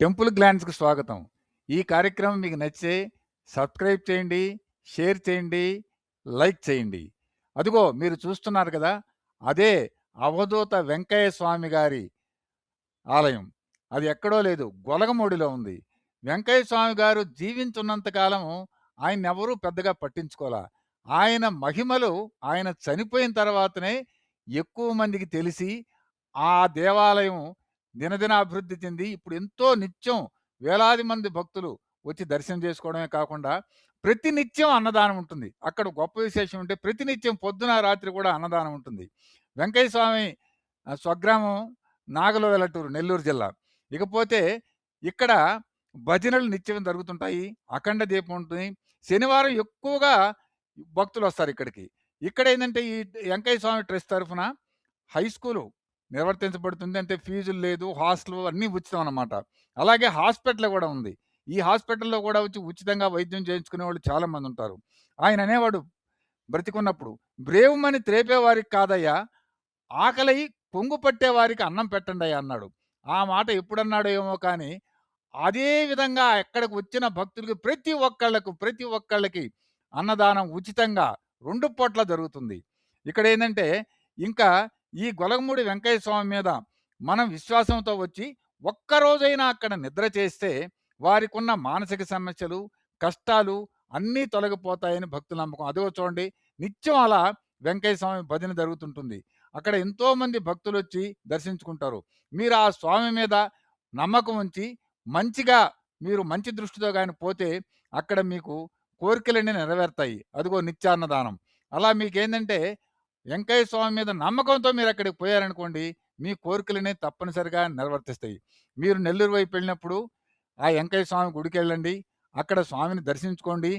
Temple గ్లాన్స్‌కి స్వాగతం. ఈ కార్యక్రమం మీకు నచ్చితే సబ్స్క్రైబ్ చేయండి, షేర్ చేయండి, లైక్ చేయండి. అదిగో మీరు చూస్తున్నారు కదా! అదే అవధూత వెంకయ్య స్వామి గారి ఆలయం. అది ఎక్కడో లేదు, గొలగమూడిలో ఉంది. వెంకయ్య స్వామి గారు జీవించున్నంత కాలం ఆయన్నెవరూ పెద్దగా పట్టించుకోలా. ఆయన మహిమలు ఆయన చనిపోయిన తర్వాతనే ఎక్కువ మందికి తెలిసి, ఆ దేవాలయం దినదిన అభివృద్ధి చెంది ఇప్పుడు ఎంతో నిత్యం వేలాది మంది భక్తులు వచ్చి దర్శనం చేసుకోవడమే కాకుండా ప్రతినిత్యం అన్నదానం ఉంటుంది. అక్కడ గొప్ప విశేషం అంటే ప్రతినిత్యం పొద్దున, రాత్రి కూడా అన్నదానం ఉంటుంది. వెంకయ్య స్వామి స్వగ్రామం నాగలో వెల్లటూరు, నెల్లూరు జిల్లా. ఇకపోతే ఇక్కడ భజనలు నిత్యం జరుగుతుంటాయి. అఖండ దీపం ఉంటుంది. శనివారం ఎక్కువగా భక్తులొస్తారు ఇక్కడికి. ఇక్కడేందంటే ఈ వెంకయ్య స్వామి ట్రస్ట్ తరఫున హై స్కూలు నిర్వర్తించబడుతుంది. అంటే ఫీజులు లేదు, హాస్టలు అన్నీ ఉచితం అన్నమాట. అలాగే హాస్పిటల్ గూడా ఉంది. ఈ హాస్పిటల్‌లో గూడా వచ్చి ఉచితంగా వైద్యం చేయించుకునేవాళ్ళు చాలా మందుంటారు. ఆయన అనేవాడు బ్రతికున్నప్పుడు, "బ్రేవుమని త్రేపేవారికి కాదయ్యా, ఆకలై కొంగు పట్టేవారికి అన్నం పెట్టండయ్యా" అన్నాడు. ఆ మాట ఎప్పుడన్నాడో ఏమో కానీ, అదే విధంగా ఎక్కడికి వచ్చిన భక్తులకి ప్రతి ఒక్కళ్ళకి అన్నదానం ఉచితంగా 2 పూట్ల జరుగుతుంది. ఇక్కడేందంటే, ఇంకా ఈ గొలగమూడి వెంకయ్య స్వామి మీద మనం విశ్వాసంతో వచ్చి ఒక్కరోజైనా అక్కడ నిద్ర చేస్తే వారికున్న మానసిక సమస్యలు, కష్టాలు అన్నీ తొలగిపోతాయని భక్తుల నమ్మకం. అదిగో చూడండి, నిత్యం అలా వెంకయ్య స్వామి భజన జరుగుతుంటుంది. అక్కడ ఎంతోమంది భక్తులొచ్చి దర్శించుకుంటారు. మీరు ఆ స్వామి మీద నమ్మకం ఉంచి మంచిగా మీరు మంచి దృష్టితో గాని పోతే అక్కడ మీకు కోరికలన్నీ నెరవేరుతాయి. అదిగో నిత్యాన్నదానం. అలా మీకేందంటే వెంకయ్య స్వామి మీద నమ్మకంతో మీరక్కడికి పోయారనుకోండి, మీ కోరికలనేవి తప్పనిసరిగా నిర్వర్తిస్తాయి. మీరు నెల్లూరు వైపు వెళ్ళినప్పుడు ఆ వెంకయ్య స్వామి గుడికెళ్ళండి. అక్కడ స్వామిని దర్శించుకోండి.